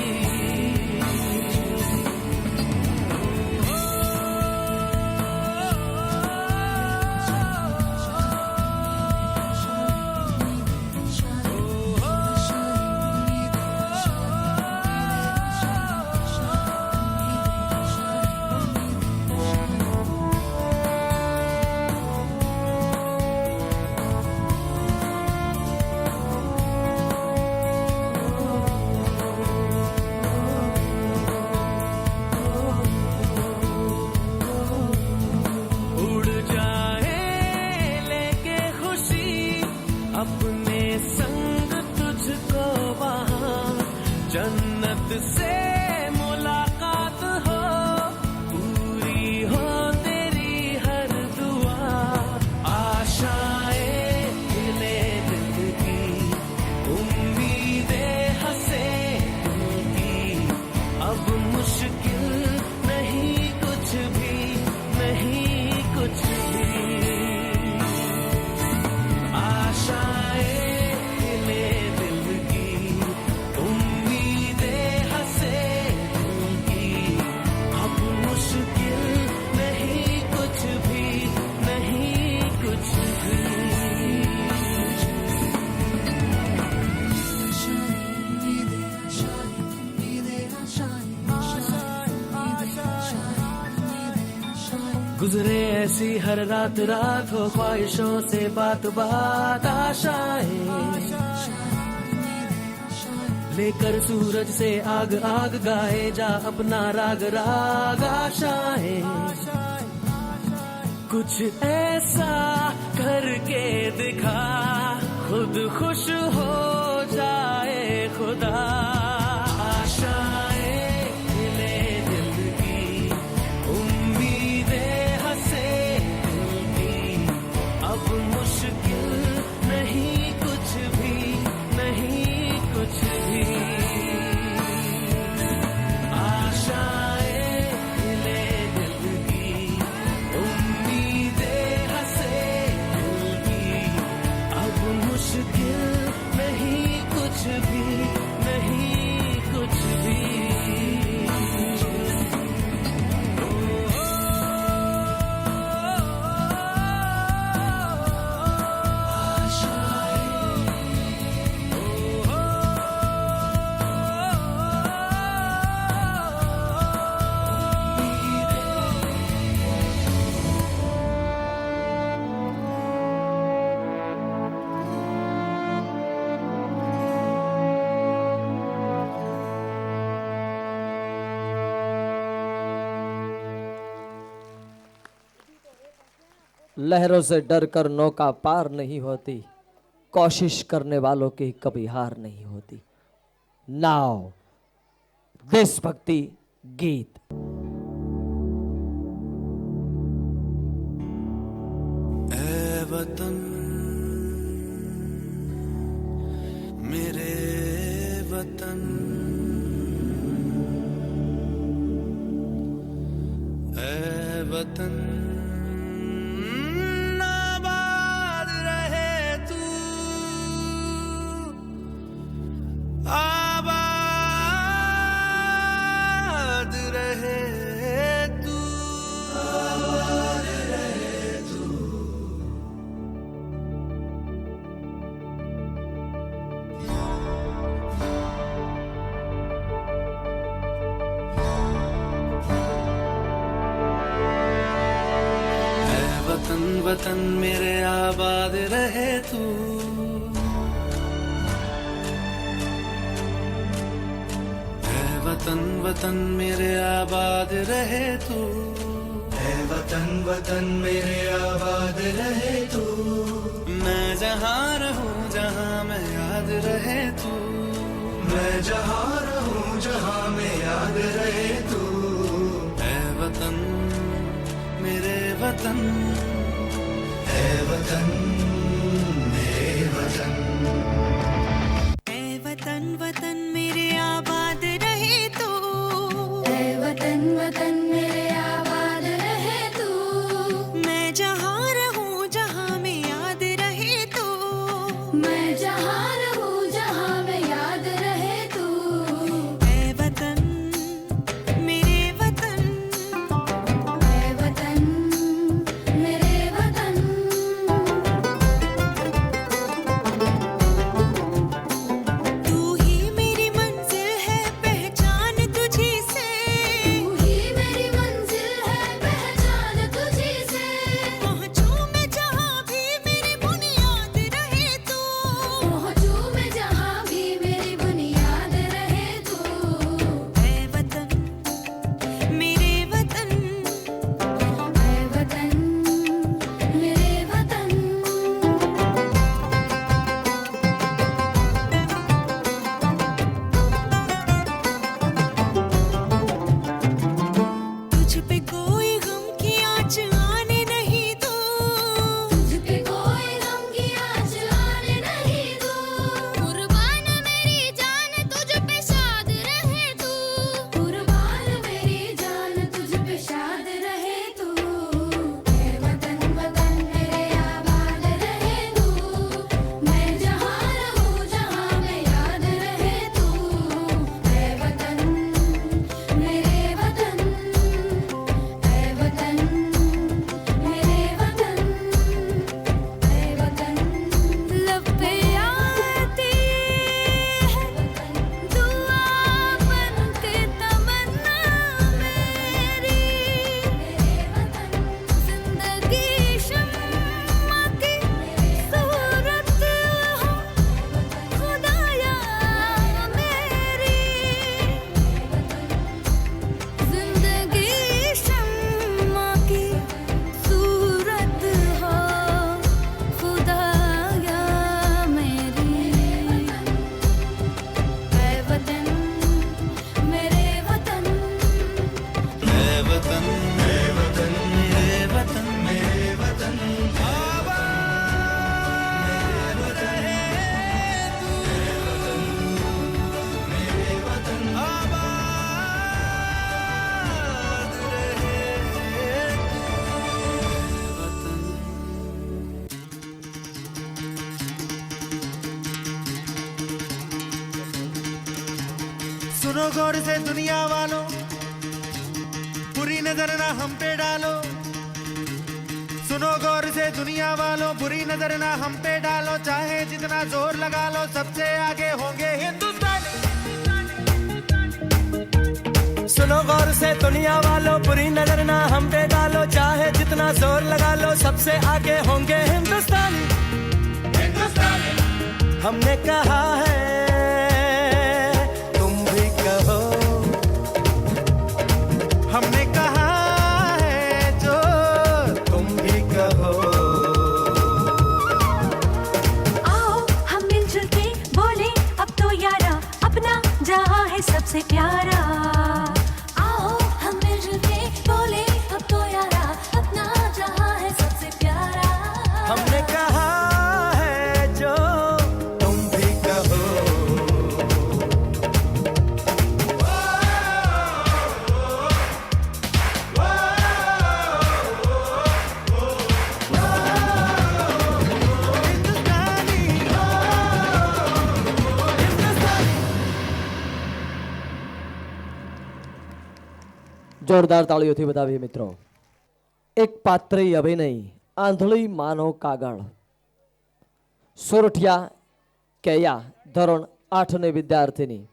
उड़ जाए लेके खुशी अपने संग तुझको वहाँ, जन्नत से मुलाकात हो, पूरी हो तेरी हर दुआ, आशाएं ले दिल की उम्मीदें हंसे दिल की, अब मुश्किल नहीं कुछ भी, नहीं कुछ भी, आशाएं ले दिल की उम्मीदें हंसे दिल की, अब मुश्किल नहीं कुछ भी, नहीं कुछ भी. गुजरे ऐसी हर रात रात, हो ख्वाहिशों से बात बात आशाएं, लेकर सूरज से आग आग, गाए जा अपना राग राग आशाएं, कुछ ऐसा करके दिखा, खुद खुश हो जाए खुदा, आशाएं ले दिल की उम्मीदें हंसे दिल की, अब मुश्किल नहीं कुछ भी, नहीं कुछ भी. लहरों से डर कर नौका पार नहीं होती, कोशिश करने वालों की कभी हार नहीं होती। नाउ देशभक्ति गीत। ऐ वतन मेरे वतन, ऐ वतन आबाद रहे तू, आबाद रहे तू, आबाद रहे तू। वतन वतन मेरे आबाद रहे तू, ऐ वतन वतन मेरे आबाद रहे तू, ऐ वतन वतन मेरे आबाद रहे तू। मैं जहाँ रहूं जहाँ मैं याद रहे तू, मैं जहाँ रहूं जहाँ मैं याद रहे तू। ऐ वतन मेरे वतन, ऐ वतन मेरे वतन, ऐ वतन वतन मेरे आबाद रहे तू, ऐ वतन वतन मेरे आबाद रहे तू। मैं जहाँ रहूं जहाँ मैं याद रहे तू, मैं जहाँ रहूं जहाँ मैं याद रहे तू। ऐ वतन मेरे वतन, ऐ वतन मेरे वतन, तू ही मेरी मंजिल है पहचान तुझी से, तू ही मेरी मंजिल है पहचान तुझी से। पहुँचूं मैं जहाँ भी मेरी बुनियाद रहे तू, पहुँचूं मैं जहाँ भी मेरी बुनियाद रहे तू। ऐ वतन मेरे वतन, ऐ वतन मेरे वतन, तुझ पे कोई गम की आँच आने नहीं दूँ, तुझ पे कोई गम की आँच आने नहीं दूँ। कुर्बान मेरी जान तुझ पे शाद रहे तू, कुर्बान मेरी जान तुझ पे शाद रहे तू। ऐ वतन वतन मेरे आबाद रहे तू, मैं जहाँ रहूं जहाँ मैं याद रहे तू। ऐ वतन मेरे वतन, ऐ वतन मेरे वतन, ऐ वतन लब पे आती है दुआ बन के तमन्ना मेरी, जिंदगी शम्मा की सूरत हो खुदाया मेरी, जिंदगी शम्मा की सूरत हो खुदाया मेरी। ऐ वतन मेरे वतन, ऐ वतन मेरे वतन, मेरे वतन आबाद रहे तू, मेरे वतन आबाद रहे तू, वतन। सुनो गौर से दुनिया वालों, बुरी नजर ना हम पे डालो। सुनो गौर से दुनिया वालों, बुरी नजर ना हम पे डालो। चाहे जितना जोर लगा लो, सबसे आगे होंगे हिंदुस्तानी। सुनो गौर से दुनिया वालों, बुरी नजर ना हम पे डालो। चाहे जितना जोर लगा लो, सबसे आगे होंगे हिंदुस्तानी। हमने कहा है तुम भी कहो, हमने कहा है जो तुम भी कहो। सबसे प्यारा। आओ हम मिलजुल के बोले अब तो यारा, अपना जहां है सबसे प्यारा। हमने कहा है जो तुम भी कहो। જોરદાર તાળીઓથી વધાવીએ મિત્રો. એક પાત્રી અભિનય આંધળી માનો કાગળ. સોરઠિયા કૈયા ધોરણ 8 ની વિદ્યાર્થીની.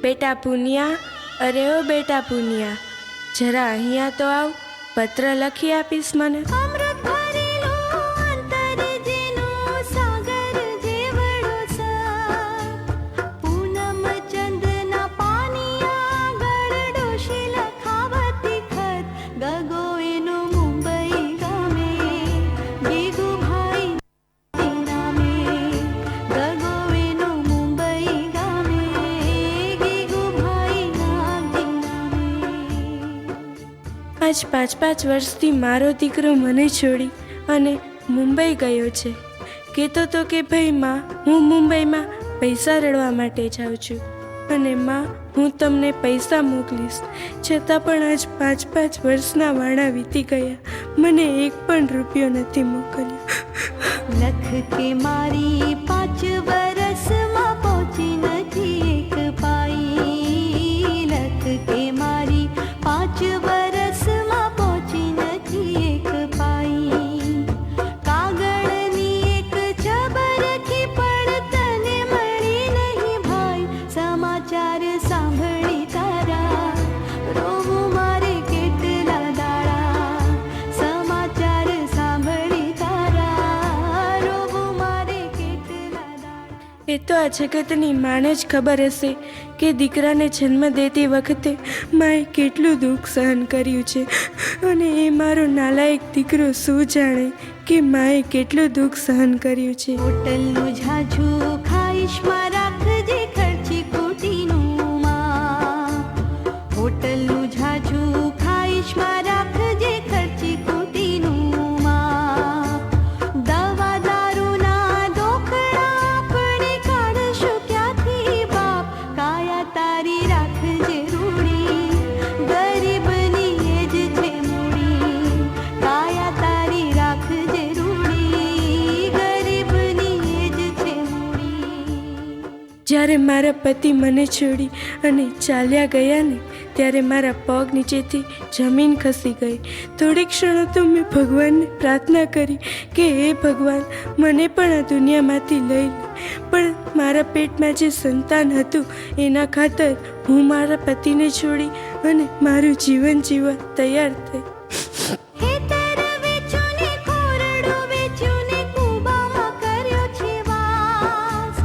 બેટા પુનિયા, અરે ઓ બેટા પુનિયા, જરા અહીંયા તો આવ, પત્ર લખી આપીશ મને. અમૃત ભરેલો અંતર જેનો સાગર જેવડો સર, પૂનમ ચંદના પાનિયા ગળ ડોશી લખાવતી ખત, ગગો એનો મુંબઈ ગામે, ગીગુભાઈ નામે, ગગો એનો મુંબઈ ગામે, ગીગુભાઈ નામે. આજ 5 વર્ષથી મારો દીકરો મને છોડી અને મુંબઈ ગયો છે. કહેતો તો કે ભાઈ માં, હું મુંબઈમાં પૈસા રડવા માટે જાઉં છું અને માં હું તમને પૈસા મોકલીશ. છતાં પણ આજ 5 વર્ષના વાણા વીતી ગયા, મને એક પણ રૂપિયો નથી મોકલ્યો. લખ કે મારી 5 વરસમાં પહોંચી નથી એક પાઈ. લખ કે મારી 5 વરસમાં પહોંચી નથી એક પાઈ. કાગળની એક છબરખી પણ તને મળી નહીં ભાઈ. સમાચાર સાંભળી તારા રોવું મારે કેટલા દાડા. સમાચાર સાંભળી તારા રોવું મારે કેટલા દાડા. એ તો આ જગતની માને જ ખબર હશે કે દીકરાને જન્મ દેતી વખતે માએ કેટલું દુઃખ સહન કર્યું છે, અને એ મારો નાલાયક દીકરો શું જાણે કે માએ કેટલું દુઃખ સહન કર્યું છે. હોટલનું ઝાઝું ખાઈશમાં રાખજે ખર્ચી ખોટીનું માં. હોટલનું ઝાઝું ખાઈશમાં રાખજે ખર્ચી ખોટીનું માં. દવા દારૂના દોખડા આપણે કાઢશું ક્યાંથી બાપ. કાયા તારી રાખજે રૂડી, ગરીબની એ જ છે મૂડી. કાયા તારી રાખજે રૂડી, ગરીબની એ જ છે મૂડી. જ્યારે મારા પતિ મને છોડી અને ચાલ્યા ગયા ને, ત્યારે મારા પગ નીચેથી જમીન ખસી ગઈ. થોડી ક્ષણો તો મેં ભગવાનને પ્રાર્થના કરી કે હે ભગવાન, મને પણ આ દુનિયામાંથી લઈ લે. પણ મારા પેટમાં જે સંતાન હતું એના ખાતર હું મારા પતિને છોડી અને મારું જીવન જીવવા તૈયાર થઈ. ખેતર વેચ્યું ને ખોરડું વેચ્યું ને કુબામાં કર્યો છે વાસ.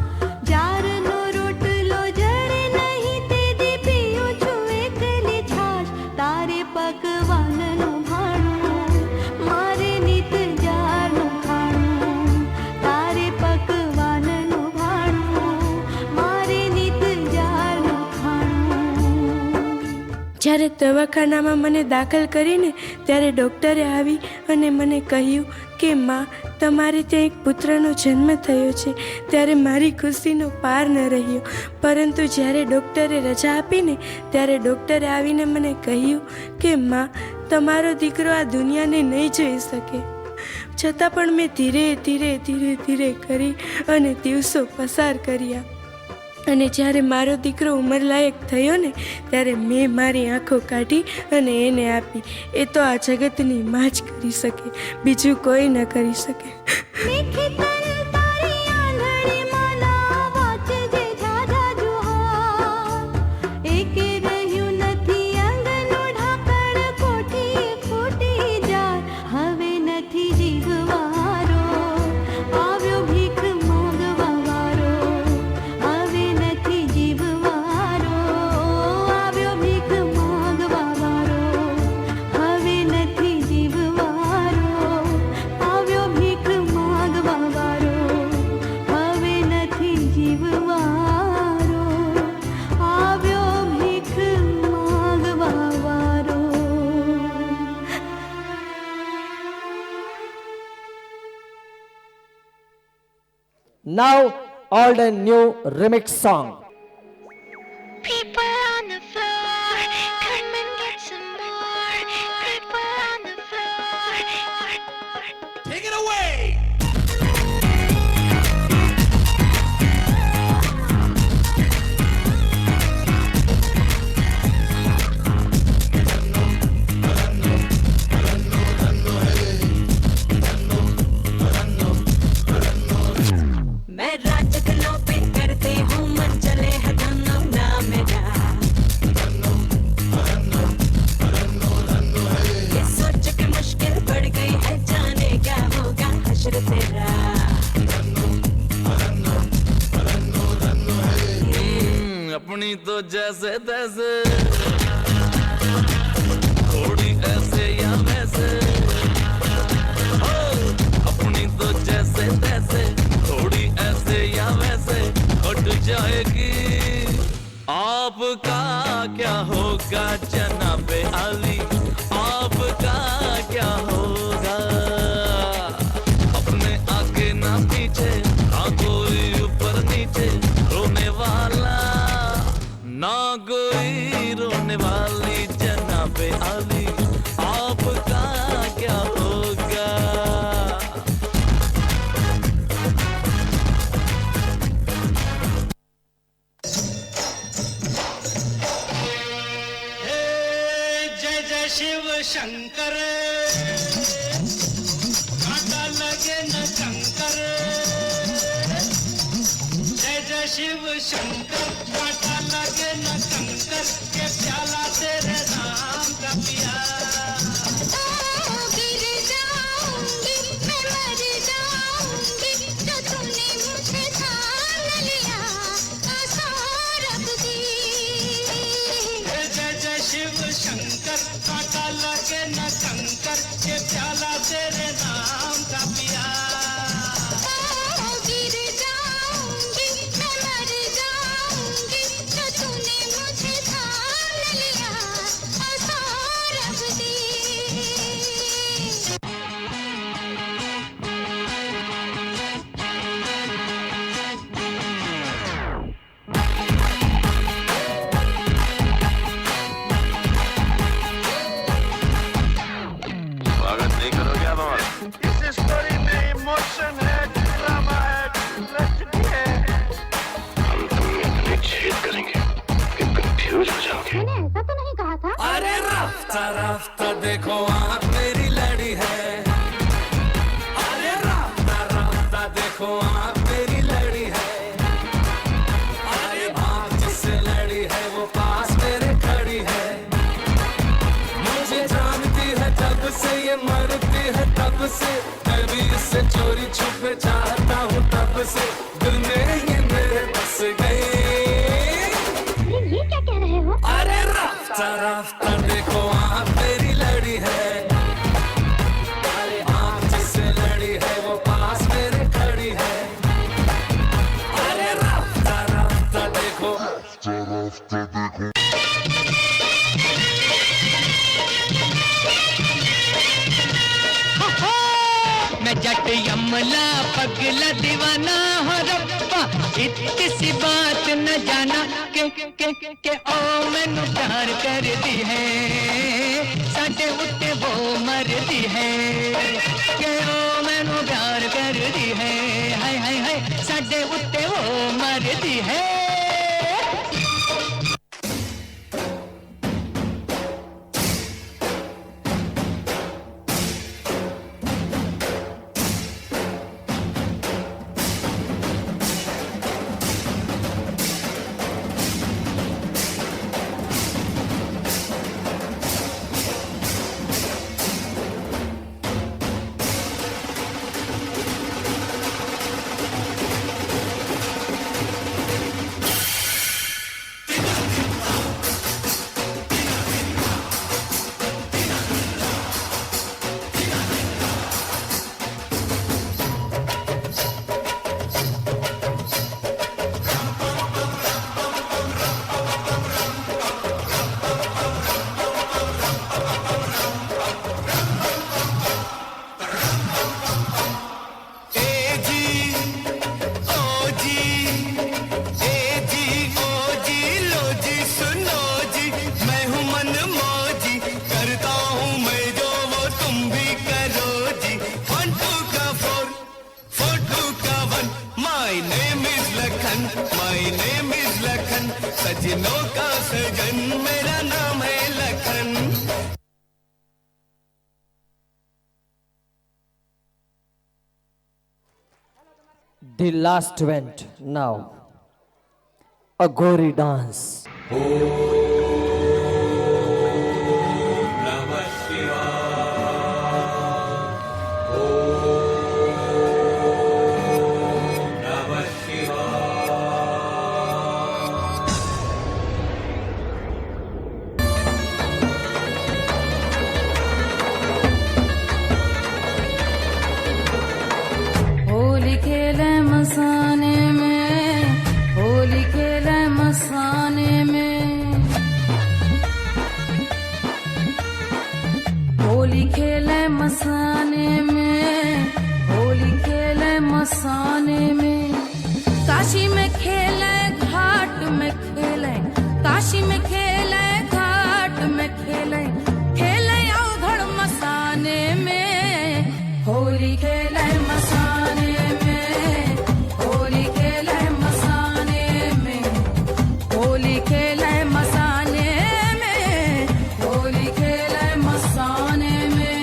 જારનો રોટલો જળે નહીં તે દી પીઉં છું એકલી છાશ. તારે પકવાનનું ભાણું, મારે નિત જારનું ખાણું. તારે પકવાનનું ભાણું, મારે નિત જારનું ખાણું. જ્યારે દવાખાનામાં મને દાખલ કરીને ત્યારે ડૉક્ટરે આવી અને મને કહ્યું કે માં, તમારે ત્યાં એક પુત્રનો જન્મ થયો છે. ત્યારે મારી ખુશીનો પાર ન રહ્યો. પરંતુ જ્યારે ડૉક્ટરે રજા આપીને ત્યારે ડૉક્ટરે આવીને મને કહ્યું કે માં, તમારો દીકરો આ દુનિયાને નહીં જોઈ શકે. છતાં પણ મેં ધીરે ધીરે ધીરે ધીરે કરી અને દિવસો પસાર કર્યા. અને જ્યારે મારો દીકરો ઉંમરલાયક થયો ને, ત્યારે મેં મારી આંખો કાઢી અને એને આપી. એ તો આ જગતની માં જ કરી શકે, બીજું કોઈ ન કરી શકે. મીઠી તલ તારી આંધળી માના વાંચજે ઝાઝા જુહાર. એકે રહ્યું નથી અંગનું ઢાંકણ, કોઠી ફૂટી જાય હવે નથી જીવવારો. આવ્યો ભીખ માંગવા વારો, હવે નથી જીવવારો. આવ્યો ભીખ માંગવા વારો, હવે નથી જીવવારો. આવ્યો ભીખ now old and new remix song. People on the floor, come and get some more. People on the floor. Take it away! मैं राज दिलों पे करती हूँ मन चले है धनम ना मेरा ये सोच के मुश्किल बढ़ गई है जाने क्या होगा हश्र तेरा अपनी तो जैसे तैसे थोड़ी ऐसे या वैसे अपनी तो जैसे तैसे थोड़ी ऐसे या वैसे हट जाएगी आपका क्या होगा जनाबे आली आपका क्या होगा अपने आगे ना पीछे ना कोई ऊपर नीचे रोने वाला ना कोई रोने वाली जनाबे आली आपका क्या होगा जय जय शिव शंकर कांटा लगे न कंकर जय जय शिव शंकर कांटा लगे न कंकर के प्याला तेरे नाम का पिया गिर जाऊंगी मैं मर जाऊंगी जो तूने मुझे थाम लिया आसां रख दी जय जय शिव शंकर कांटा लगे न कंकर के प्याला तेरे नाम का पिया गिर जाऊंगी मैं मर जाऊंगी जो तूने मुझे थाम लिया आसां रख दी स्वागत नहीं करोगे आप हमारा इस स्टोरी में इमोशन है ड्रामा है ट्रेजेडी है हम तुम में इतने छेद करेंगे कि कंफ्यूज हो जाओगे मैंने ऐसा तो नहीं कहा था अरे राफ्ता राफ्ता देखो आँख मेरी लड़ी है अरे राफ्ता राफ्ता देखो आँख मेरी लड़ी है अरे भाग जिससे लड़ी है वो पास मेरे खड़ी है मुझे जानती है तब से ये मरती है तब से मैं भी इससे चोरी छुपे चाहता हूँ तब से दिल में ये मेरे बस गई ये क्या कह रहे हो अरे राफ्ता राफ्ता देखो आँख मेरी लड़ी है अरे आँख जिससे लड़ी है वो पास मेरे खड़ी है अरे राफ्ता राफ्ता देखो मैं जट यमला पगला दीवाना हो रब्बा इतनी सी बात न जाना के ओ मैनू प्यार कर दी है साडे उत्ते वो मर दी है के ओ मैनू प्यार कर दी है हाय हाय हाय साडे उत्ते वो मर दी है The last event now. A gory dance. Holi खेले मसाने में, होली खेले मसाने में, होली खेले मसाने में, होली खेले मसाने में, काशी में खेले घाट में खेले, काशी में खेले घाट में खेले, खेले अवघड़ मसाने में, होली खेले मसाने में, होली खेले मसाने में, होली खेले मसाने में, होली खेले मसाने में।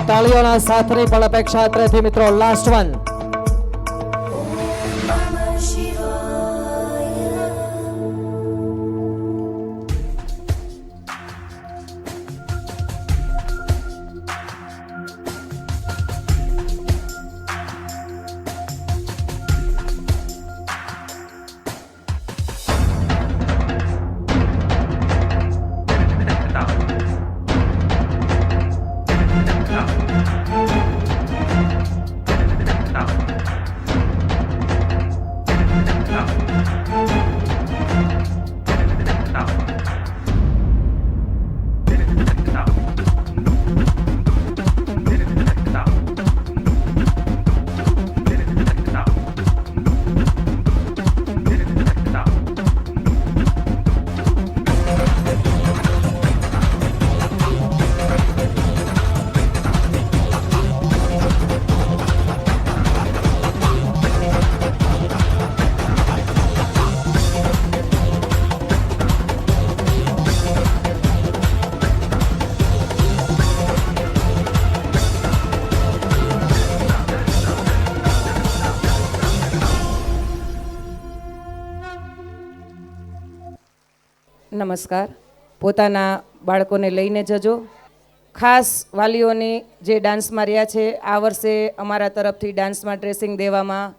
તાળીઓના સાથની પણ અપેક્ષા અત્રેથી મિત્રો લાસ્ટ વન. નમસ્કાર. પોતાના બાળકોને લઈને જજો. ખાસ વાલીઓની જે ડાન્સમાં રહ્યા છે, આ વર્ષે અમારા તરફથી ડાન્સમાં ડ્રેસિંગ દેવામાં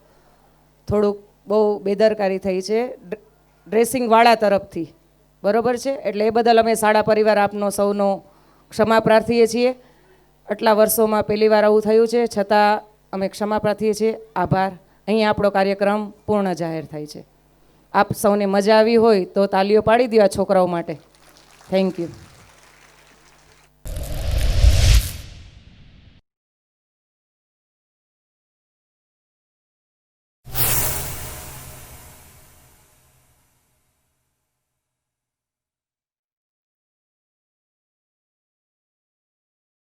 થોડુંક બહુ બેદરકારી થઈ છે, ડ્રેસિંગવાળા તરફથી, બરાબર છે. એટલે એ બદલ અમે શાળા પરિવાર આપનો સૌનો ક્ષમા પ્રાર્થીએ છીએ. આટલા વર્ષોમાં પહેલી વાર આવું થયું છે, છતાં અમે ક્ષમા પ્રાર્થીએ છીએ. આભાર. અહીં આપણો કાર્યક્રમ પૂર્ણ જાહેર થાય છે. આપ સૌને મજા આવી હોય તો તાલીઓ પાડી દો આ છોકરાઓ માટે. Thank you.